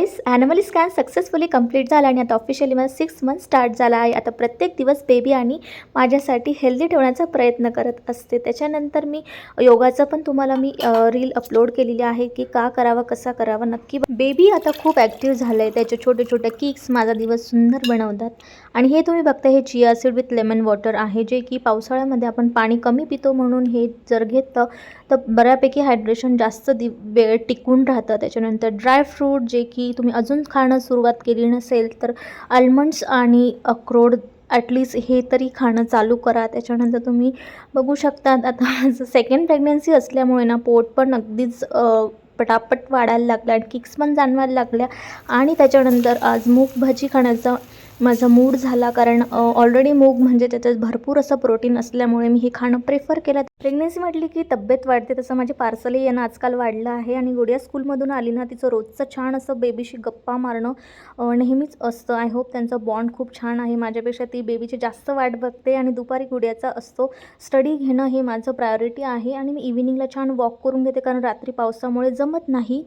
गाईस, animal scan successfully complete झाला आणि आता ऑफिशियली मला 6 मंथ स्टार्ट झाला आहे. आता प्रत्येक दिवस बेबी आणि माझ्यासाठी हेल्दी ठेवण्याचा प्रयत्न करत असते. त्याच्यानंतर मी योगाचं पण तुम्हाला मी रील अपलोड केलेली आहे की का करावा, कसा करावा. नक्की बेबी आता खूप ॲक्टिव्ह झालं आहे. त्याचे छोटे छोटे किक्स माझा दिवस सुंदर बनवतात. आणि हे तुम्ही बघता, हे chia seed with lemon water आहे, जे की पावसाळ्यामध्ये आपण पाणी कमी पितो म्हणून हे जर घेतलं तर बऱ्यापैकी हायड्रेशन जास्त वेळ टिकून राहतं. त्याच्यानंतर ड्राय फ्रूट, जे की तुम्ही अजून खाणं सुरुवात केली नसेल तर आल्मंड्स आणि अक्रोड ॲटलिस्ट हे तरी खाणं चालू करा. त्याच्यानंतर तुम्ही बघू शकतात, आता माझं सेकंड प्रेग्नन्सी असल्यामुळे ना पोट पण अगदीच पटापट वाढायला लागलं आणि किक्स पण जाणवायला लागल्या. आणि त्याच्यानंतर आज मूग भाजी खाण्याचा माझा मूड झाला, कारण ऑलरेडी मूग म्हणजे त्याच्यात भरपूर असं प्रोटीन असल्यामुळे मी हे खाणं प्रेफर केलं. प्रेग्नन्सी म्हटली की तब्येत वाढते, तसं माझे पार्सलही येणं आजकाल वाढलं आहे. आणि गुडिया स्कूलमधून आली ना, तिचं रोजचं छान असं बेबीशी गप्पा मारणं नेहमीच असतं. आय होप त्यांचा बॉन्ड खूप छान आहे. माझ्यापेक्षा ती बेबीची जास्त वाट बघते. आणि दुपारी गुडियाचा असतो स्टडी घेणं, हे माझं प्रायोरिटी आहे. आणि मी इव्हिनिंगला छान वॉक करून घेते, कारण रात्री पावसामुळे जमत नाही.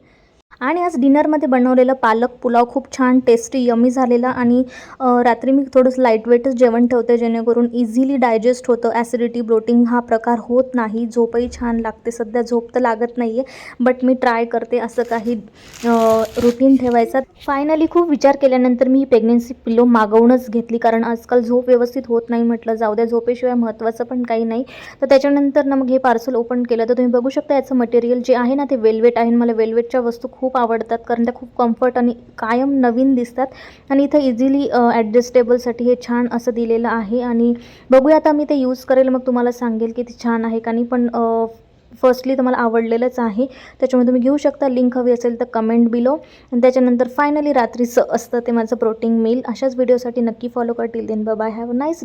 आणि आज डिनरमध्ये बनवलेलं पालक पुलाव खूप छान टेस्टी यमी झालेला. आणि रात्री मी थोडंसं लाईटवेटच जेवण ठेवते, जेणेकरून इझिली डायजेस्ट होतं. ॲसिडिटी, ब्लोटिंग हा प्रकार होत नाही. झोपही छान लागते. सध्या झोप तर लागत नाही आहे, बट मी ट्राय करते असं काही रुटीन ठेवायचा. फायनली खूप विचार केल्यानंतर मी ही प्रेग्नन्सी पिलो मागवूनच घेतली, कारण आजकाल झोप व्यवस्थित होत नाही. म्हटलं जाऊ द्या, झोपेशिवाय महत्त्वाचं पण काही नाही. तर त्याच्यानंतर ना मग हे पार्सल ओपन केलं, तर तुम्ही बघू शकता याचं मटेरियल जे आहे ना ते वेल्वेट आहे. मला वेल्वेटच्या वस्तू खूप आवडतात, कारण त्या खूप कम्फर्ट आणि कायम नवीन दिसतात. आणि इथं इझिली ॲडजस्टेबलसाठी हे छान असं दिलेलं आहे. आणि बघूया आता मी ते यूज करेल, मग तुम्हाला सांगेल की ते छान आहे का नाही. पण फर्स्टली तर मला आवडलेलंच आहे, त्याच्यामुळे तुम्ही घेऊ शकता. लिंक हवी असेल तर कमेंट बिलो. आणि त्याच्यानंतर फायनली रात्रीचं असतं ते माझं प्रोटीन मील. अशाच व्हिडिओसाठी नक्की फॉलो कर. Till then bye bye, have a nice